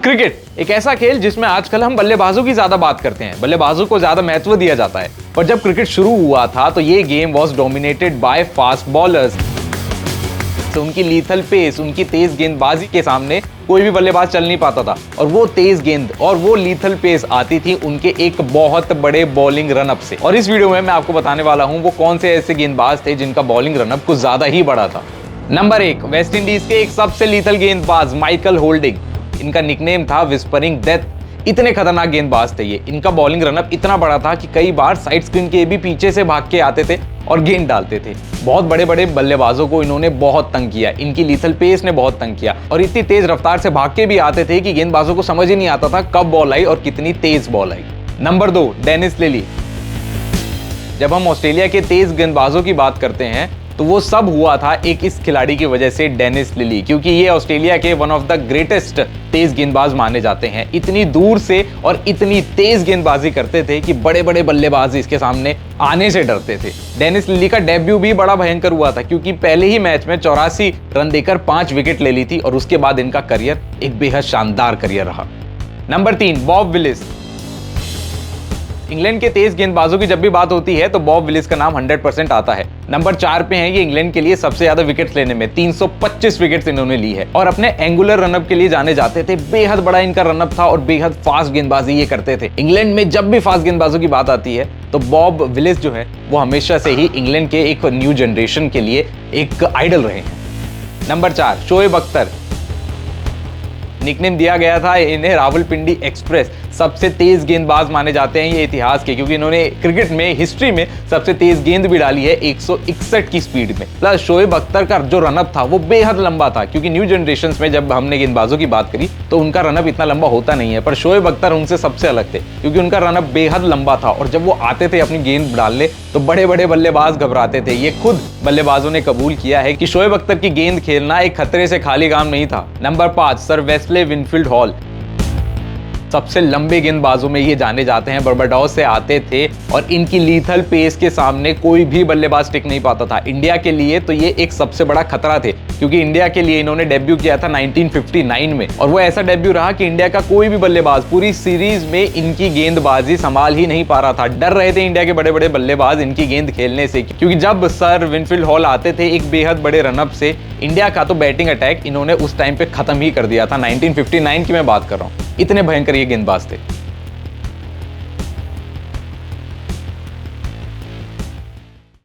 Cricket एक ऐसा खेल जिसमें आजकल हम बल्लेबाजों की ज्यादा बात करते हैं, बल्लेबाजों को ज्यादा महत्व दिया जाता है। पर जब क्रिकेट शुरू हुआ था तो ये game was dominated by fast bowlers. तो उनकी लीथल पेस, उनकी तेज गेंदबाजी के सामने कोई भी बल्लेबाज चल नहीं पाता था। और वो तेज गेंद और वो लीथल पेस आती थी उनके एक बहुत बड़े बॉलिंग रनअप से। और इस वीडियो में मैं आपको बताने वाला हूं वो कौन से ऐसे गेंदबाज थे जिनका बॉलिंग रनअप कुछ ज्यादा ही बड़ा था। नंबर 1, वेस्ट इंडीज के एक सबसे लीथल गेंदबाज माइकल होल्डिंग। इनका निकनेम था विस्परिंग डेथ। इतने खतरनाक गेंदबाज थे ये। इनका बॉलिंग रनअप इतना बड़ा था कि कई बार साइड स्पिन के भी पीछे से भाग के आते थे और गेंद डालते थे। बहुत बड़े बड़े बल्लेबाजों को इन्होंने बहुत तंग किया। इनकी लीथल पेस ने बहुत तंग किया और इतनी तेज रफ्तार से भाग के भी आते थे कि गेंदबाजों को समझ ही नहीं आता था कब बॉल आई और कितनी तेज बॉल आई। Number 2, Dennis Lillee. जब हम ऑस्ट्रेलिया के तेज गेंदबाजों की बात करते हैं तो वो सब हुआ था एक इस खिलाड़ी की वजह से, डेनिस लिली, क्योंकि ये ऑस्ट्रेलिया के वन ऑफ द ग्रेटेस्ट तेज गेंदबाज माने जाते हैं। इतनी दूर से और इतनी तेज गेंदबाजी करते थे कि बड़े बड़े बल्लेबाज इसके सामने आने से डरते थे। डेनिस लिली का डेब्यू भी बड़ा भयंकर हुआ था क्योंकि पहले ही मैच में 84 रन देकर 5 विकेट ले ली थी और उसके बाद इनका करियर एक बेहद शानदार करियर रहा। Number 3, Bob Willis. इंग्लैंड के तेज गेंदबाजों की जब भी बात होती है तो बॉब विलिस का नाम 100% आता है। नंबर 4 पे हैं ये इंग्लैंड के लिए सबसे ज्यादा विकेट्स लेने में, 325 विकेट्स इन्होंने ली है और अपने एंगुलर रनअप के लिए जाने जाते थे। बेहद बड़ा इनका रनअप था और बेहद फास्ट गेंदबाजी ये करते थे। इंग्लैंड में जब भी फास्ट गेंदबाजों की बात आती है तो बॉब विलिस जो है वो हमेशा से ही इंग्लैंड के एक न्यू जनरेशन के लिए एक आइडल रहे हैं। नंबर 4, शोएब अख्तर। निकनेम दिया गया था इन्हें रावलपिंडी एक्सप्रेस। सबसे तेज गेंदबाज माने जाते हैं ये इतिहास के, क्योंकि इन्होंने क्रिकेट में हिस्ट्री में सबसे तेज गेंद भी डाली है 161 की स्पीड में। प्लस शोएब अख्तर का जो रनअप था वो बेहद लंबा था, क्योंकि न्यू जनरेशन में जब हमने गेंदबाजों की बात करी तो उनका रनअप इतना लंबा होता नहीं है, पर शोएब अख्तर उनसे सबसे अलग थे क्योंकि उनका रनअप बेहद लंबा था और जब वो आते थे अपनी गेंद डालने तो बड़े बड़े बल्लेबाज घबराते थे। ये खुद बल्लेबाजों ने कबूल किया है कि शोएब अख्तर की गेंद खेलना एक खतरे से खाली काम नहीं था। Number 5, sir Wesley Winfield hall. सबसे लंबे गेंदबाजों में ये जाने जाते हैं। बारबाडोस से आते थे और इनकी लीथल पेस के सामने कोई भी बल्लेबाज टिक नहीं पाता था। इंडिया के लिए तो ये एक सबसे बड़ा खतरा थे, क्योंकि इंडिया के लिए इन्होंने डेब्यू किया था 1959 में और वो ऐसा डेब्यू रहा कि इंडिया का कोई भी बल्लेबाज पूरी सीरीज में इनकी गेंदबाजी संभाल ही नहीं पा रहा था। डर रहे थे इंडिया के बड़े बड़े बल्लेबाज इनकी गेंद खेलने से, क्योंकि जब सर विनफील्ड हॉल आते थे एक बेहद बड़े रनअप से, इंडिया का तो बैटिंग अटैक इन्होंने उस टाइम पे खत्म ही कर दिया था। 1959 की मैं बात कर रहा हूँ। इतने भयंकर ये गेंदबाज थे।